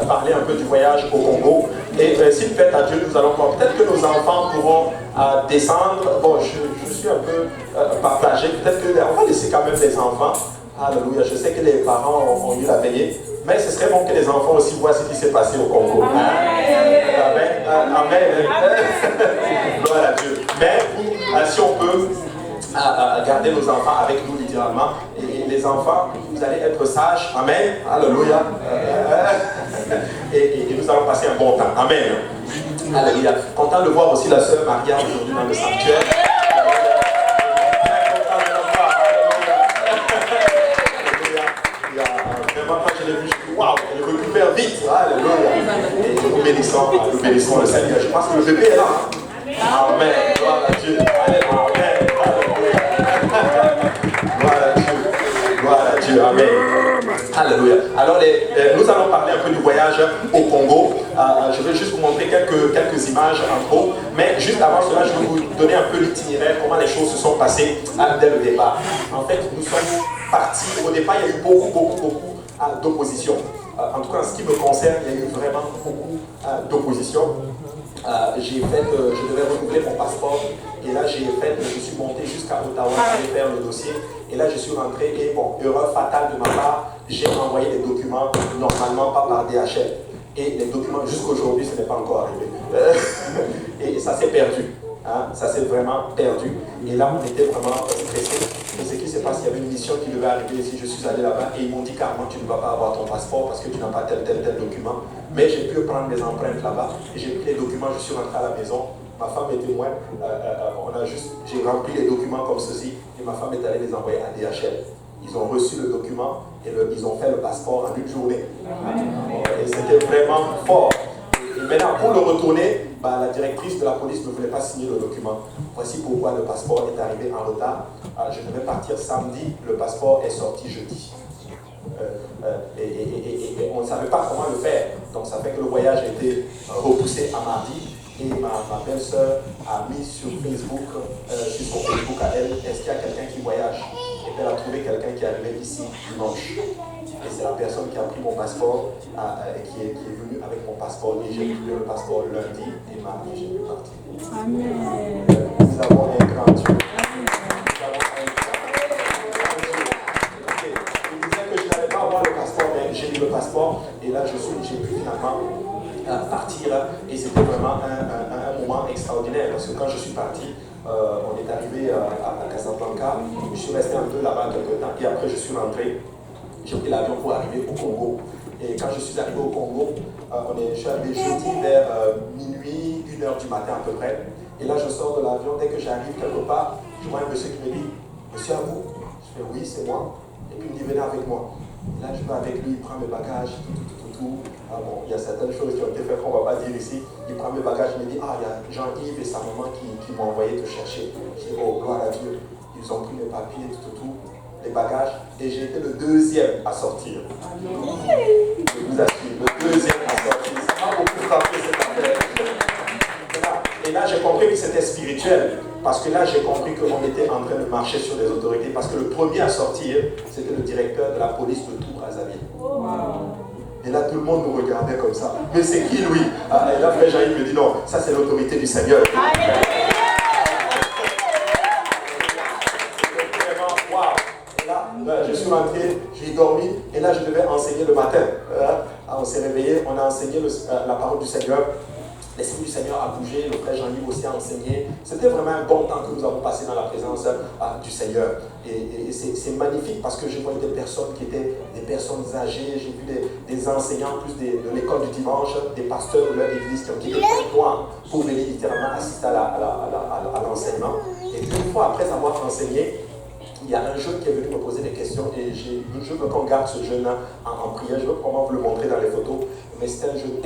parler un peu du voyage au Congo. Et s'il plaît à Dieu, nous allons voir. Peut-être que nos enfants pourront descendre. Bon, je suis un peu partagé. Peut-être qu'on va laisser quand même les enfants. Alléluia. Je sais que les parents ont eu la veillée. Mais ce serait bon que les enfants aussi voient ce qui s'est passé au Congo. Amen. Amen. Gloire à Dieu. Mais si on peut garder nos enfants avec nous littéralement. Et les enfants, vous allez être sages. Amen. Alléluia. Et nous allons passer un bon temps. Amen. Alléluia. Content de voir aussi la sœur Maria aujourd'hui dans le sanctuaire. Vraiment, quand je l'ai vu, je dis waouh, elle récupère vite. Alléluia. Et nous bénissons le Seigneur. Je pense que le bébé est là. Amen. Gloire à Dieu. Amen. Gloire à Dieu. Gloire à Dieu. Amen. Alléluia. Alors, nous allons parler un peu du voyage au Congo. Je vais juste vous montrer quelques images en gros. Mais juste avant cela, je vais vous donner un peu l'itinéraire, comment les choses se sont passées dès le départ. En fait, nous sommes partis. Au départ, il y a eu beaucoup d'opposition. En tout cas, en ce qui me concerne, il y a eu vraiment beaucoup d'opposition. Je devais renouveler mon passeport et là je suis monté jusqu'à Ottawa pour faire le dossier et là je suis rentré et bon, erreur fatale de ma part, j'ai envoyé les documents normalement pas par DHL et les documents jusqu'aujourd'hui ce n'est pas encore arrivé et ça s'est perdu, hein, ça s'est vraiment perdu et là on était vraiment stressé. Et ce qui se passe, il y avait une mission qui devait arriver ici, je suis allé là-bas et ils m'ont dit carrément tu ne vas pas avoir ton passeport parce que tu n'as pas tel document. Mais j'ai pu prendre mes empreintes là-bas et j'ai pris les documents, je suis rentré à la maison. Ma femme est témoin, j'ai rempli les documents comme ceci et ma femme est allée les envoyer à DHL. Ils ont reçu le document et ils ont fait le passeport en une journée. Et c'était vraiment fort. Et maintenant, pour le retourner, la directrice de la police ne voulait pas signer le document. Voici pourquoi le passeport est arrivé en retard. Je devais partir samedi, le passeport est sorti jeudi. Et on ne savait pas comment le faire. Donc ça fait que le voyage a été repoussé à mardi. Et ma belle-sœur a mis sur Facebook, sur son Facebook à elle, est-ce qu'il y a quelqu'un qui voyage? Et elle a trouvé quelqu'un qui est arrivé ici dimanche. Et c'est la personne qui a pris mon passeport, qui est venue avec mon passeport. Et j'ai pris le passeport lundi et mardi, j'ai pu partir. Amen. Nous avons un grand Dieu. J'ai eu le passeport et là j'ai pu finalement partir et c'était vraiment un moment extraordinaire parce que quand je suis parti, on est arrivé à Casablanca, je suis resté un peu là-bas quelques temps et après je suis rentré, j'ai pris l'avion pour arriver au Congo et quand je suis arrivé au Congo, je suis arrivé jeudi vers minuit, 1h du matin à peu près et là je sors de l'avion, dès que j'arrive quelque part, je vois un monsieur qui me dit « Monsieur à vous ?» Je fais « Oui, c'est moi » et puis il me dit « Venez avec moi ». Là, je vais avec lui, il prend mes bagages, tout. Bon, il y a certaines choses qui ont été faites qu'on ne va pas dire ici. Il prend mes bagages, il me dit, il y a Jean-Yves et sa maman qui m'ont envoyé te chercher. Je dis, oh, gloire à Dieu. Ils ont pris mes papiers, tout, les bagages. Et j'ai été le deuxième à sortir. Je vous assure, le deuxième à sortir. Ça m'a beaucoup frappé cette affaire. Et là, j'ai compris que c'était spirituel. Parce que là, j'ai compris qu'on était en train de marcher sur les autorités. Parce que le premier à sortir, c'était le directeur de la police de tout Brazzaville. Et là, tout le monde nous regardait comme ça. Mais c'est qui lui? Et là, frère Jean-Yves me dit non, ça c'est l'autorité du Seigneur. Vraiment, waouh! Là, je suis rentré, j'ai dormi, et là, je devais enseigner le matin. On s'est réveillé, on a enseigné la parole du Seigneur. L'Esprit du Seigneur a bougé, le frère Jean-Yves aussi a enseigné. C'était vraiment un bon temps que nous avons passé dans la présence du Seigneur. Et c'est magnifique parce que je voyais des personnes qui étaient des personnes âgées. J'ai vu des enseignants plus de l'école du dimanche, des pasteurs de leur église qui ont quitté le coin pour venir littéralement assister à l'enseignement. Et une fois après avoir enseigné, il y a un jeune qui est venu me poser des questions et je veux qu'on garde ce jeune en prière. Je veux vraiment vous le montrer dans les photos. Mais c'est un jeune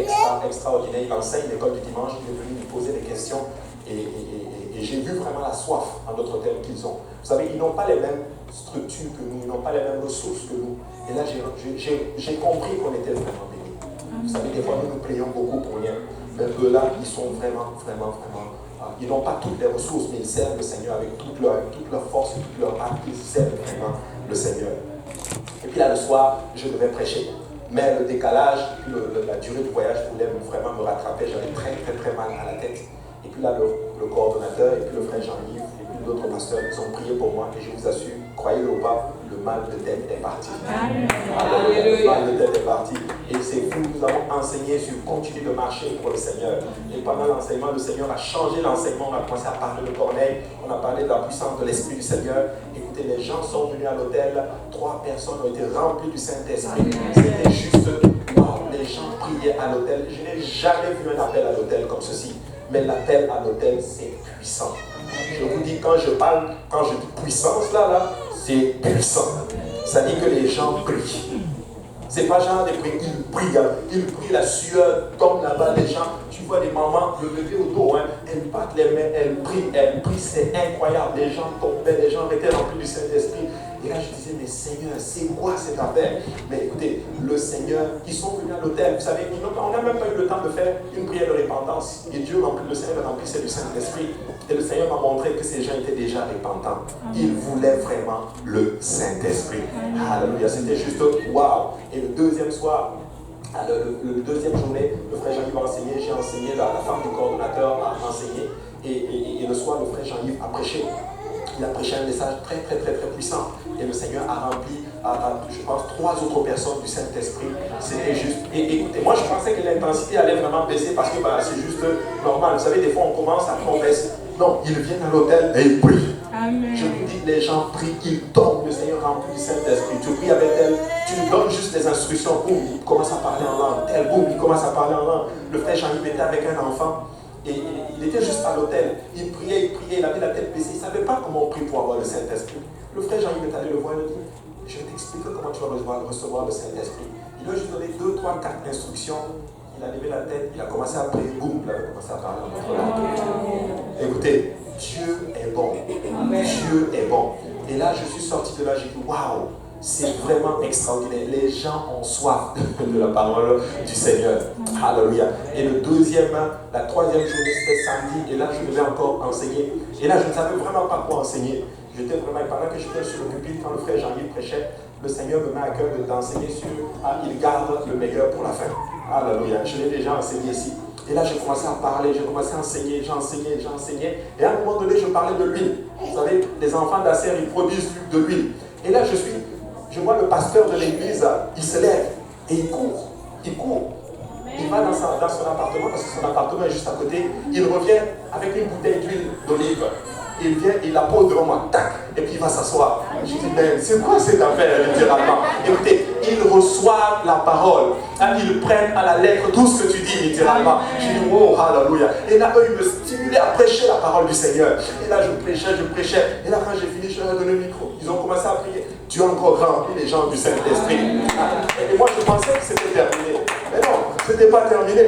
extraordinaire. Il enseigne l'école du dimanche. Il est venu me poser des questions et j'ai vu vraiment la soif en d'autres termes qu'ils ont. Vous savez, ils n'ont pas les mêmes structures que nous, ils n'ont pas les mêmes ressources que nous. Et là, j'ai compris qu'on était vraiment bénis. Vous savez, des fois, nous nous prions beaucoup pour rien. Mais eux là, ils sont vraiment. Ils n'ont pas toutes les ressources, mais ils servent le Seigneur avec toute leur force, toute leur âme. Ils servent vraiment le Seigneur. Et puis là, le soir, je devais prêcher. Mais le décalage, la durée du voyage voulait vraiment me rattraper. J'avais très mal à la tête. Et puis là, le coordonnateur, et puis le frère Jean-Yves, et puis d'autres pasteurs, ils ont prié pour moi. Et je vous assure, croyez-le ou pas, le mal de tête est parti. Le mal de tête est parti. Et c'est fou, nous avons enseigné sur continuer de marcher pour le Seigneur. Et pendant l'enseignement, le Seigneur a changé l'enseignement. On a commencé à parler de Corneille, on a parlé de la puissance de l'Esprit du Seigneur. Écoutez, les gens sont venus à l'hôtel, 3 personnes ont été remplies du Saint-Esprit. C'était juste, wow, les gens priaient à l'hôtel. Je n'ai jamais vu un appel à l'hôtel comme ceci. Mais l'appel à l'hôtel, c'est puissant. Je vous dis, quand je dis puissance, là, c'est puissant. Ça dit que les gens prient. C'est pas genre des prix, ils prient, la sueur tombe là-bas, les gens, tu vois les mamans, le bébé au dos, elles battent les mains, elles prient, c'est incroyable, les gens tombaient, les gens étaient remplis du Saint-Esprit. Et là je disais, mais Seigneur, c'est quoi cet appel? Mais écoutez, le Seigneur, ils sont venus à l'hôtel, vous savez, on n'a même pas eu le temps de faire une prière de repentance. Et Dieu remplit, le Seigneur remplissait du Saint-Esprit. Et le Seigneur m'a montré que ces gens étaient déjà repentants. Ils voulaient vraiment le Saint-Esprit. Alléluia, c'était juste waouh. Et le deuxième soir, le deuxième journée, le frère Jean-Yves a enseigné, j'ai enseigné, la femme du coordonnateur a enseigné. Et le soir, le frère Jean-Yves a prêché. Il a prêché un message très puissant. Et le Seigneur a rempli, je pense, 3 autres personnes du Saint-Esprit. C'était juste. Et écoutez, moi je pensais que l'intensité allait vraiment baisser parce que c'est juste normal. Vous savez, des fois on commence, après on baisse. Non, ils viennent à l'hôtel et ils prient. Amen. Je vous dis, les gens prient, ils tombent, le Seigneur remplit du Saint-Esprit. Tu pries avec elle, tu lui donnes juste des instructions. Boum, il commence à parler en langue. Tel, boum, il commence à parler en langue. Le frère Jean-Yves était avec un enfant. Et il était juste à l'hôtel. Il priait, il avait la tête baissée. Il ne savait pas comment on prie pour avoir le Saint-Esprit. Le frère Jean-Yves est allé le voir et lui dit, je vais t'expliquer comment tu vas recevoir le Saint-Esprit. Il lui a juste donné 2, 3, 4 instructions. Il a levé la tête, il a commencé à prier, boum, il a commencé à parler en notre langue. Écoutez, Dieu est bon. Dieu est bon. Et là, je suis sorti de là, j'ai dit, waouh, c'est vraiment extraordinaire. Les gens ont soif de la parole du Seigneur. Alléluia. Et la troisième journée, c'était samedi. Et là, je devais encore enseigner. Et là, je ne savais vraiment pas quoi enseigner. J'étais vraiment, pendant que j'étais sur le pupitre, quand le frère Jean-Yves prêchait, le Seigneur me met à cœur d'enseigner sur il garde le meilleur pour la fin. Alléluia. Je l'ai déjà enseigné ici. Et là, j'ai commencé à parler, j'ai commencé à enseigner, j'enseignais. Et à un moment donné, je parlais de l'huile. Vous savez, les enfants d'Asser, ils produisent de l'huile. Et là, je vois le pasteur de l'église, il se lève et il court. Il va dans son appartement, parce que son appartement est juste à côté. Il revient avec une bouteille d'huile d'olive. Il vient, il la pose devant moi, tac, et puis il va s'asseoir. Je dis, mais c'est quoi cette affaire, littéralement? Écoutez, ils reçoivent la parole. Ils prennent à la lettre tout ce que tu dis, littéralement. Je dis, oh, alléluia. Et là, eux, ils me stimulaient à prêcher la parole du Seigneur. Et là, je prêchais. Et là, quand j'ai fini, je leur ai donné le micro. Ils ont commencé à prier. Dieu a encore rempli les gens du Saint-Esprit. Et moi, je pensais que c'était terminé. Mais non, ce n'était pas terminé.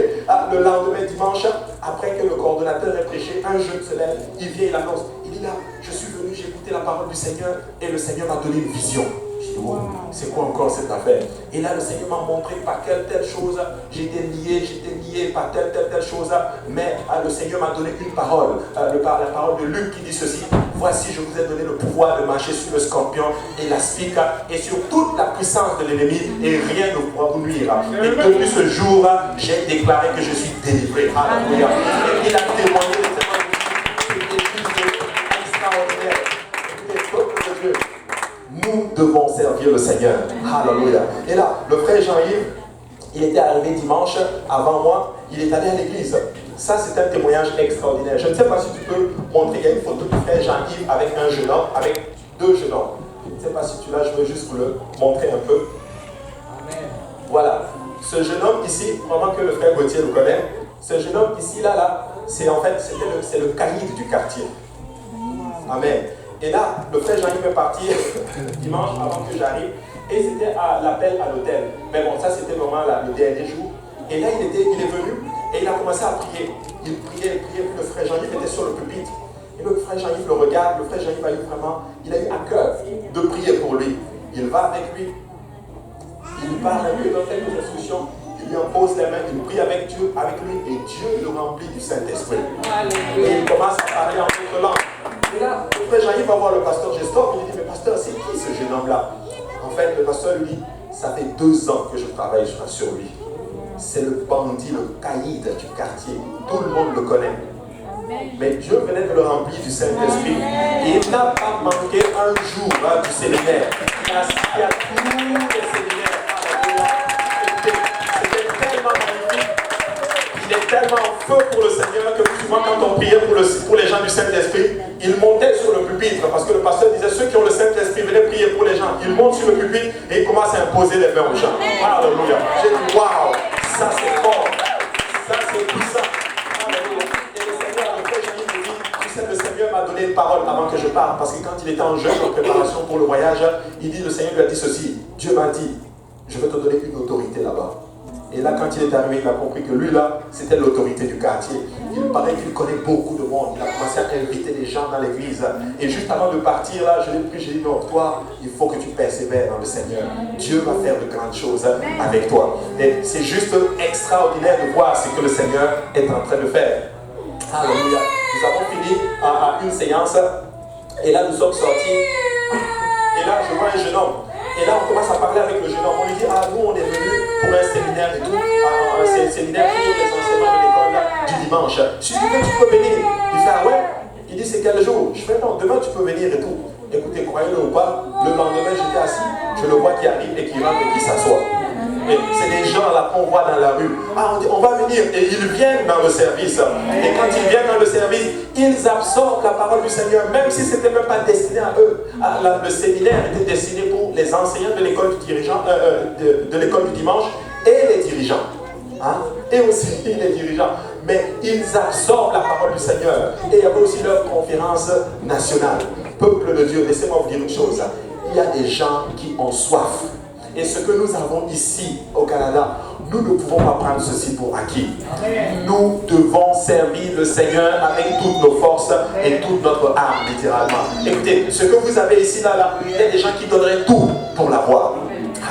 Le lendemain, dimanche, après que le coordonnateur ait prêché, un jeune se lève, il vient, il annonce. Il dit là, je suis venu, j'ai écouté la parole du Seigneur et le Seigneur m'a donné une vision. Je dis, wow, c'est quoi encore cette affaire? Et là, le Seigneur m'a montré par telle chose, j'étais lié par telle chose, mais le Seigneur m'a donné une parole, la parole de Luc qui dit ceci. Voici, je vous ai donné le pouvoir de marcher sur le scorpion et la spique et sur toute la puissance de l'ennemi et rien ne pourra vous nuire. Et depuis ce jour, j'ai déclaré que je suis délivré. Alléluia. Et il a témoigné de cette extraordinaire. Écoutez, peuple de Dieu, nous devons servir le Seigneur. Alléluia. Et là, le frère Jean-Yves, il était arrivé dimanche avant moi, il est allé à l'église. Ça, c'est un témoignage extraordinaire. Je ne sais pas si tu peux montrer, il y a une photo du frère Jean-Yves avec un jeune homme, avec 2 jeunes hommes. Je ne sais pas si tu l'as, je veux juste vous le montrer un peu. Amen. Voilà. Ce jeune homme ici, vraiment que le frère Gauthier le connaît, ce jeune homme ici, là, c'est en fait, c'est le caïd du quartier. Amen. Et là, le frère Jean-Yves est parti dimanche avant que j'arrive, et c'était à l'appel à l'hôtel. Mais bon, ça c'était vraiment le dernier jour. Et là, il est venu, et il a commencé à prier. Il priait, puis le frère Jean-Yves était sur le pupitre. Et le frère Jean-Yves le regarde, le frère Jean-Yves a eu à cœur de prier pour lui. Il va avec lui, il parle avec lui, il donne quelques instructions, il lui impose les mains, il prie avec Dieu, avec lui, et Dieu le remplit du Saint-Esprit. Et il commence à parler en d'autres langues. Et là, le frère Jean-Yves va voir le pasteur Gestor, il lui dit, mais pasteur, c'est qui ce jeune homme-là? En fait, le pasteur lui dit, ça fait 2 ans que je travaille sur lui. C'est le bandit, le caïd du quartier. Tout le monde le connaît. Mais Dieu venait de le remplir du Saint-Esprit. Et il n'a pas manqué un jour du séminaire. Il a assisté à tous les séminaires. C'était tellement magnifique. Il est tellement en feu pour le Seigneur que souvent quand on priait pour les gens du Saint-Esprit, il montait sur le pupitre. Parce que le pasteur disait, ceux qui ont le Saint-Esprit, venez prier pour les gens. Il monte sur le pupitre et il commence à imposer les mains aux gens. Alléluia. J'ai dit, waouh, ça c'est fort. Ça c'est puissant. Le Seigneur m'a donné une parole avant que je parte, parce que quand il était en jeûne, en préparation pour le voyage, le Seigneur lui a dit ceci, Dieu m'a dit, je vais te donner une autorité là-bas. Et là, quand il est arrivé, il a compris que lui là, c'était l'autorité du quartier. Il paraît qu'il connaît beaucoup de monde, il a commencé à inviter les gens dans l'église. Et juste avant de partir là, je l'ai pris, j'ai dit, non, toi, il faut que tu persévères dans le Seigneur. Dieu va faire de grandes choses avec toi. Et c'est juste extraordinaire de voir ce que le Seigneur est en train de faire. Alléluia. Nous avons fini à une séance et là nous sommes sortis et là je vois un jeune homme et là on commence à parler avec le jeune homme. On lui dit, nous on est venus pour un séminaire et tout, un séminaire pour les enseignants de l'école du dimanche. Je lui dis, tu peux venir. Il fait, ouais. Il dit, c'est quel jour? Je fais, non, demain tu peux venir et tout. Écoutez, croyez-le ou pas, le lendemain j'étais assis, je le vois qui arrive et qui rentre et qui s'assoit. C'est des gens là qu'on voit dans la rue. On dit, on va venir. Et ils viennent dans le service. Et quand ils viennent dans le service, ils absorbent la parole du Seigneur, même si ce n'était même pas destiné à eux. Le séminaire était destiné pour les enseignants de l'école du dirigeant, de l'école du dimanche et les dirigeants. Et aussi les dirigeants. Mais ils absorbent la parole du Seigneur. Et il y avait aussi leur conférence nationale. Peuple de Dieu, laissez-moi vous dire une chose. Il y a des gens qui ont soif. Et ce que nous avons ici au Canada, nous ne pouvons pas prendre ceci pour acquis. Nous devons servir le Seigneur avec toutes nos forces et toute notre âme, littéralement. Écoutez, ce que vous avez ici, là, il y a des gens qui donneraient tout pour l'avoir.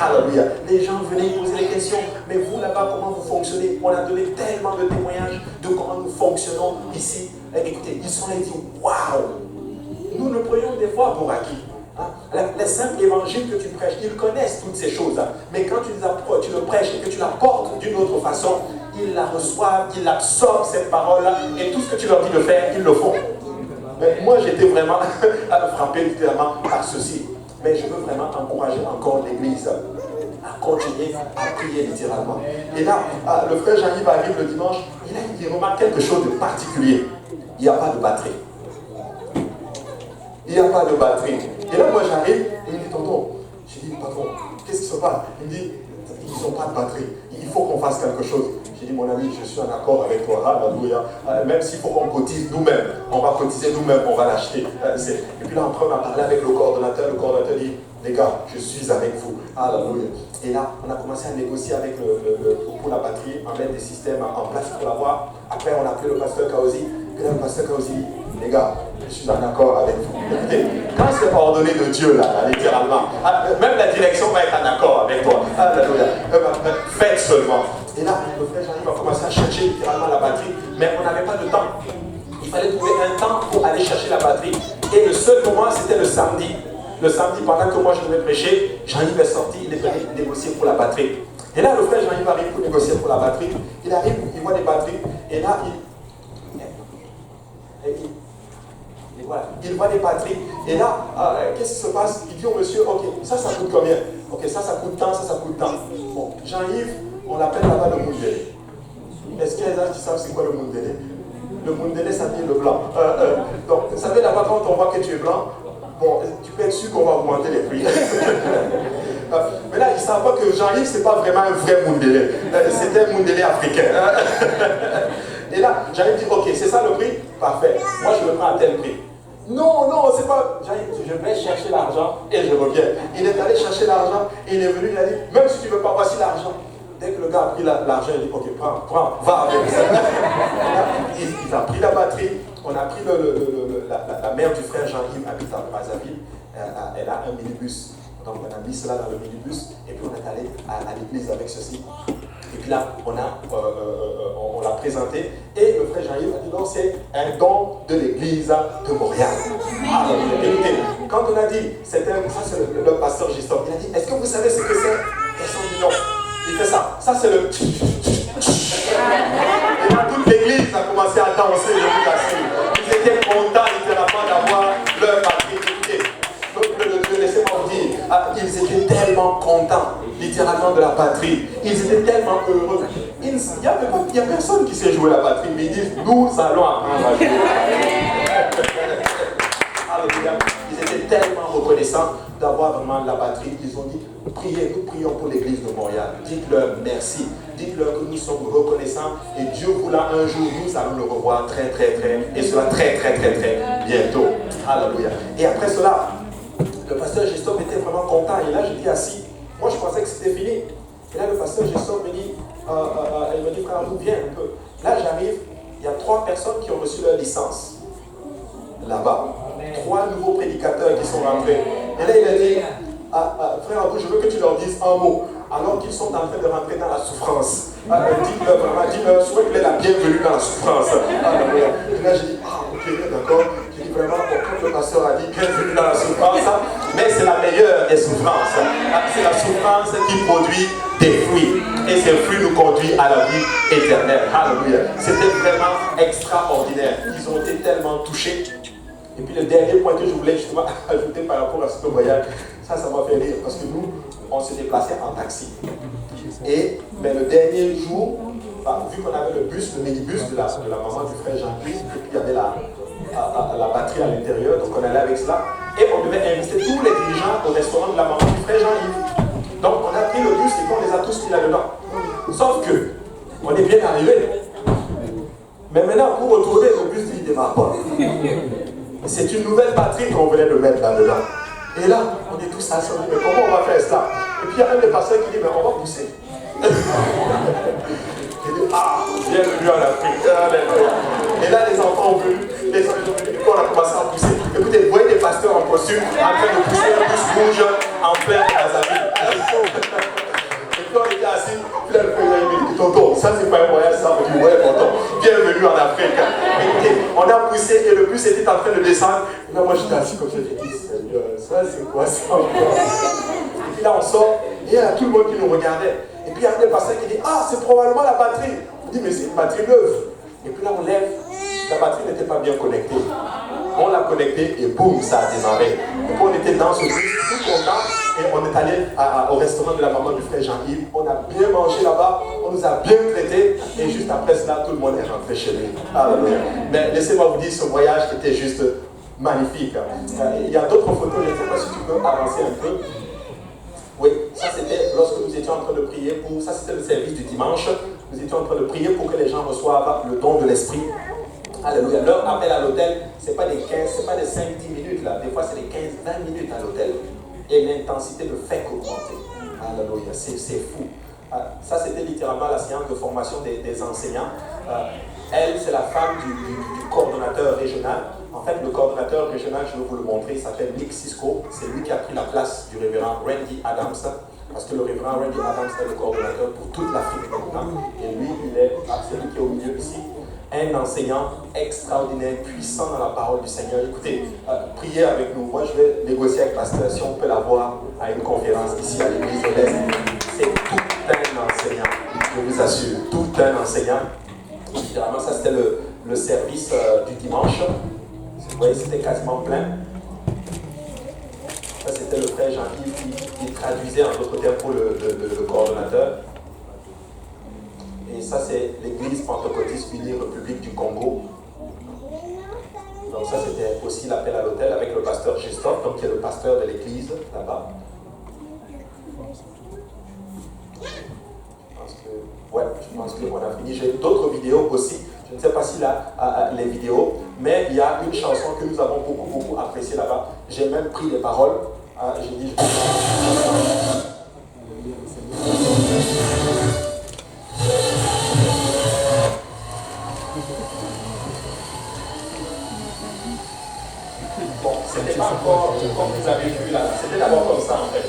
Alléluia. Les gens venaient poser des questions. Mais vous, là-bas, comment vous fonctionnez? On a donné tellement de témoignages de comment nous fonctionnons ici. Et écoutez, ils sont là et disent, waouh! Nous le prenons des fois pour acquis. Les simples évangiles que tu prêches, ils connaissent toutes ces choses. Mais quand tu le prêches et que tu la portes d'une autre façon, ils la reçoivent, ils absorbent cette parole-là et tout ce que tu leur dis de faire, ils le font. Mais moi, j'étais vraiment frappé littéralement par ceci. Mais je veux vraiment encourager encore l'Église à continuer à prier littéralement. Et là, le frère Jean-Yves arrive le dimanche, il remarque quelque chose de particulier. Il n'y a pas de batterie. Il n'y a pas de batterie. Et là, moi j'arrive, il me dit, tonton, je dis, patron, qu'est-ce qui se passe? Il me dit, ils n'ont pas de batterie, il faut qu'on fasse quelque chose. J'ai dit, mon ami, je suis en accord avec toi, alléluia. Même s'il faut qu'on cotise nous-mêmes, on va cotiser nous-mêmes, on va l'acheter. Et puis là, après, on a parlé avec le coordonnateur dit, les gars, je suis avec vous, alléluia. Et là, on a commencé à négocier avec pour la batterie, à mettre des systèmes en place pour l'avoir. Après, on a appelé le pasteur Kaozi. Et là, le pasteur Kaozi dit, les gars, je suis en accord avec vous. Écoutez, quand c'est ordonné de Dieu, là, littéralement, même la direction va être en accord avec toi. Alléluia. Faites seulement. Et là, le frère Jean-Yves va commencer à chercher littéralement la batterie, mais on n'avait pas de temps. Il fallait trouver un temps pour aller chercher la batterie. Et le seul moment, c'était le samedi. Le samedi, pendant que moi je devais prêcher, Jean-Yves est sorti, il est venu négocier pour la batterie. Et là, le frère Jean-Yves arrive pour négocier pour la batterie. Il arrive, il voit des batteries, et là, il voit des batteries. Et là, qu'est-ce qui se passe? Il dit au monsieur, ok, ça coûte combien? Ok, ça coûte tant, ça coûte tant. Bon, Jean-Yves, on l'appelle là-bas le Mundélé. Est-ce qu'il y a des gens qui savent c'est quoi le Mundélé? Le Mundélé, ça dit le blanc. Donc, vous savez, là-bas, quand on voit que tu es blanc, bon, tu peux être sûr qu'on va augmenter les prix. Mais là, ils ne savent pas que Jean-Yves, ce n'est pas vraiment un vrai Mundélé. C'était un Mundélé africain. Et là, Jean-Yves dit, ok, c'est ça le prix? Parfait. Moi, je me prends à tel prix. Non, c'est pas. Je vais chercher l'argent et je reviens. Il est allé chercher l'argent et il est venu, il a dit, même si tu ne veux pas, voici l'argent. Dès que le gars a pris l'argent, il dit, ok, prends, va avec ça. Il a pris la batterie, on a pris la mère du frère Jean-Yves habite à Brazzaville, elle a un minibus. Donc on a mis cela dans le minibus et puis on est allé à l'église avec ceci. Et puis là, on l'a présenté et le frère Jean-Yves a dit non, c'est un don de l'église de Montréal. Écoutez, quand on a dit, ça c'est le pasteur Gistor, il a dit, est-ce que vous savez ce que c'est? Personne dit non. Il fait ça. Ça, c'est le... Et là, toute l'église a commencé à danser le bout d'assis. Ils étaient contents littéralement d'avoir leur patrie. Écoutez, peuple de Dieu, laissez-moi vous dire, ils étaient tellement contents littéralement de la patrie. Ils étaient tellement heureux. Il n'y a personne qui sait jouer la patrie, mais ils disent, nous allons apprendre à jouer. Alléluia. Ils étaient tellement reconnaissants d'avoir vraiment la patrie. Ils ont dit, priez, nous prions pour l'église de Montréal. Dites-leur merci. Dites-leur que nous sommes reconnaissants et Dieu voulant un jour, nous allons le revoir très, et cela très bientôt. Alléluia. Et après cela, le pasteur Gestom était vraiment content. Et là, j'étais assis. Moi, je pensais que c'était fini. Et là, le pasteur Gestom me dit, il me dit, frère, vous viens un peu. Là, j'arrive, il y a 3 personnes qui ont reçu leur licence. Là-bas. 3 nouveaux prédicateurs qui sont rentrés. Et là, il a dit, frère Abou, je veux que tu leur dises un mot. Alors qu'ils sont en train de rentrer dans la souffrance. Dites-leur vraiment, dites-leur, souhaite-leur la bienvenue dans la souffrance. Et là, j'ai dit, ok, d'accord. J'ai dit vraiment, comme le pasteur a dit, bienvenue dans la souffrance. Mais c'est la meilleure des souffrances. C'est la souffrance qui produit des fruits. Et ces fruits nous conduisent à la vie éternelle. Alléluia. C'était vraiment extraordinaire. Ils ont été tellement touchés. Et puis le dernier point que je voulais justement ajouter par rapport à ce voyage, ça m'a fait rire parce que nous, on se déplaçait en taxi. Mais le dernier jour, vu qu'on avait le bus, le minibus de la maman du frère Jean-Louis, et puis il y avait la batterie à l'intérieur, donc on allait avec cela, et on devait inviter tous les dirigeants au restaurant de la maman du frère Jean-Yves. Donc on a pris le bus et puis on les a tous mis là-dedans. Sauf que, on est bien arrivé. Mais maintenant, pour retourner, le bus il ne démarre pas. C'est une nouvelle batterie qu'on venait de mettre là-dedans. Et là, on est tous assemblés. Mais comment on va faire ça? Et puis il y a un des pasteurs qui dit, mais on va pousser. Il dit, bienvenue en Afrique. Et là, les enfants ont venu. Les enfants ont venu. Et puis on a commencé à pousser. Écoutez, vous voyez des pasteurs en costume en train de pousser un bus rouge en plein Brazzaville. Et puis on était assis. Puis là, le président il dit, tonton, ça c'est pas un voyage, ça. On dit, ouais, tonton, bienvenue en Afrique. Écoutez, on a poussé et le bus était en train de descendre. Et là, moi j'étais assis comme ça, j'ai dit, Seigneur, ça c'est quoi ça encore? Et puis là, on sort et il y a tout le monde qui nous regardait. Et puis il y a un pasteur qui dit, c'est probablement la batterie. On dit, mais c'est une batterie neuve. Et puis là, on lève, la batterie n'était pas bien connectée. On l'a connectée et boum, ça a démarré. Et puis on était dans ce bus, tout content. Et on est allé au restaurant de la maman du frère Jean-Yves. On a bien mangé là-bas, on nous a bien traités. Et juste après cela, tout le monde est rentré chez lui. Alléluia. Mais laissez-moi vous dire, ce voyage était juste magnifique. Il y a d'autres photos, je ne sais pas si tu peux avancer un peu. Oui, ça c'était lorsque nous étions en train de prier pour, ça c'était le service du dimanche, nous étions en train de prier pour que les gens reçoivent le don de l'esprit. Alléluia. Leur appel à l'hôtel, ce n'est pas des 15, c'est pas des 5-10 minutes là, des fois c'est des 15-20 minutes à l'hôtel. Et l'intensité ne fait qu'augmenter. Alléluia, c'est fou. Ça c'était littéralement la séance de formation des enseignants. Elle, c'est la femme du coordonnateur régional. En fait, le coordonnateur régional, je vais vous le montrer, il s'appelle Nick Cisco. C'est lui qui a pris la place du révérend Randy Adams. Parce que le révérend Randy Adams est le coordonnateur pour toute l'Afrique maintenant. Et lui, c'est lui qui est au milieu ici. Un enseignant extraordinaire, puissant dans la parole du Seigneur. Écoutez, priez avec nous. Moi, je vais négocier avec Pasteur si on peut l'avoir à une conférence ici à l'église de l'Est. C'est tout un enseignant, je vous assure, tout un enseignant. Évidemment, ça c'était le service du dimanche. Vous voyez, c'était quasiment plein. Ça c'était le frère Jean-Yves qui traduisait en d'autres termes pour le coordonnateur. Et ça c'est l'église pentecôtiste unie République du Congo. Donc ça c'était aussi l'appel à l'hôtel avec le pasteur Gestor, donc qui est le pasteur de l'église là-bas. Je pense qu'on a fini. J'ai d'autres vidéos aussi. Je ne sais pas si là, les vidéos, mais il y a une chanson que nous avons beaucoup appréciée là-bas. J'ai même pris les paroles. J'ai dit... Bon, c'était pas encore comme vous avez vu là. C'était d'abord comme ça en fait.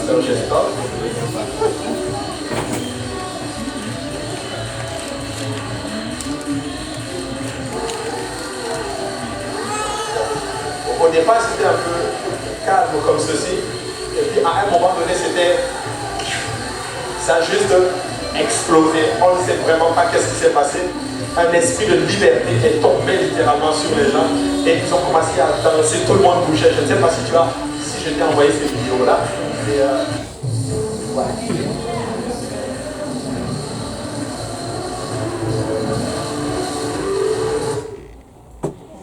pasteur Gestor. Au départ, c'était un peu calme comme ceci. Et puis à un moment donné, ça a juste explosé. On ne sait vraiment pas qu'est-ce qui s'est passé. Un esprit de liberté est tombé littéralement sur les gens. Et ils ont commencé à danser. Tout le monde bougeait. Je ne sais pas si si je t'ai envoyé ces vidéos-là. Voilà.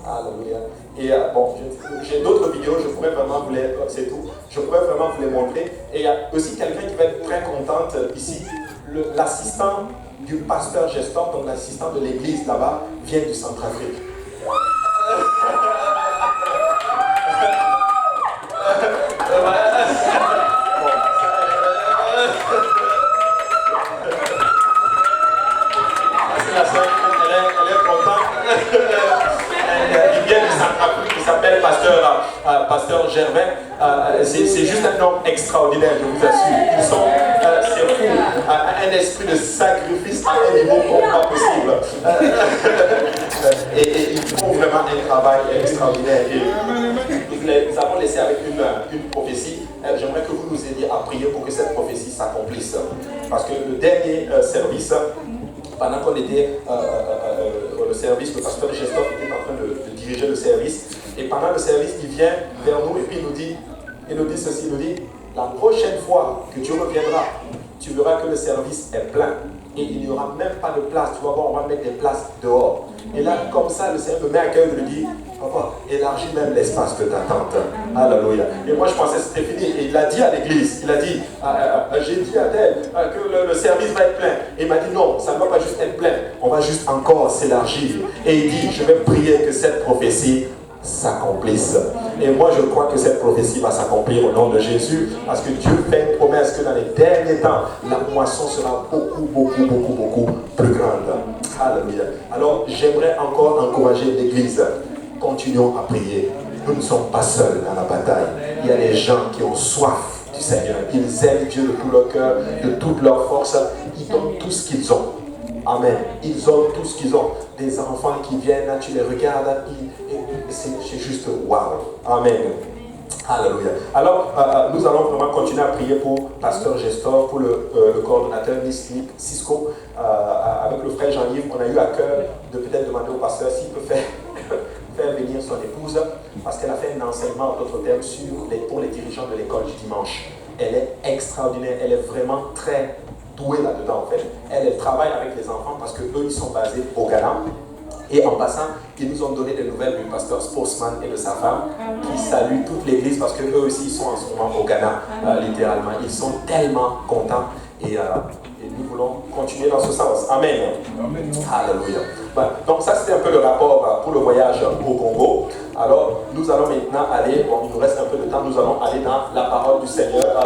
Alléluia. Et bon, j'ai d'autres vidéos, je pourrais vraiment vous les, c'est tout, je pourrais vraiment vous les montrer. Et il y a aussi quelqu'un qui va être très contente ici, l'assistant du pasteur Gestor, donc l'assistant de l'église là-bas, vient du Centrafrique. Elle est contente. Il vient du Centrafrique, il s'appelle pasteur Gervais. C'est juste un homme extraordinaire, je vous assure. C'est fou, un esprit de sacrifice à un niveau pas possible. Et ils font vraiment un travail extraordinaire. Et nous avons laissé avec une prophétie. J'aimerais que vous nous aidiez à prier pour que cette prophétie s'accomplisse. Parce que le dernier service, pendant qu'on était le service, le pasteur Gestor était en train de diriger le service. Et pendant le service, il vient vers nous et puis il nous dit ceci, il nous dit, la prochaine fois que Dieu reviendra, tu verras que le service est plein. Et il n'y aura même pas de place. Tu vas voir, on va mettre des places dehors. Et là, comme ça, le Seigneur me met à cœur de lui dire, papa, élargis même l'espace de ta tente. Alléluia. Et moi, je pensais que c'était fini. Et il a dit à l'église, il a dit, j'ai dit à tel que le service va être plein. Et il m'a dit, non, ça ne va pas juste être plein. On va juste encore s'élargir. Et il dit, je vais prier que cette prophétie s'accomplisse. Et moi, je crois que cette prophétie va s'accomplir au nom de Jésus. Parce que Dieu fait une promesse que dans les derniers temps, la moisson sera beaucoup plus grande. Alléluia. Alors, j'aimerais encore encourager l'Église. Continuons à prier. Nous ne sommes pas seuls dans la bataille. Il y a des gens qui ont soif du Seigneur. Ils aiment Dieu de tout leur cœur, de toute leur force. Ils donnent tout ce qu'ils ont. Amen. Ils ont tout ce qu'ils ont. Des enfants qui viennent, là, tu les regardes, c'est juste waouh. Amen. Alléluia. Alors, nous allons vraiment continuer à prier pour Pasteur Gestor, pour le coordonnateur Cisco. Avec le frère Jean-Yves, on a eu à cœur de peut-être demander au pasteur s'il peut faire venir son épouse, parce qu'elle a fait un enseignement, en d'autres termes, pour les dirigeants de l'école du dimanche. Elle est extraordinaire, elle est vraiment très douée là-dedans en fait. Elle travaille avec les enfants parce qu'eux, ils sont basés au Ghana. Et en passant, ils nous ont donné des nouvelles du pasteur Sportsman et de sa femme qui saluent toute l'église parce qu'eux aussi, ils sont en ce moment au Ghana, littéralement. Ils sont tellement contents et nous voulons continuer dans ce sens. Amen. Amen. Alléluia. Donc ça, c'était un peu le rapport pour le voyage au Congo. Alors, nous allons maintenant aller, bon, il nous reste un peu de temps, nous allons aller dans la parole du Seigneur.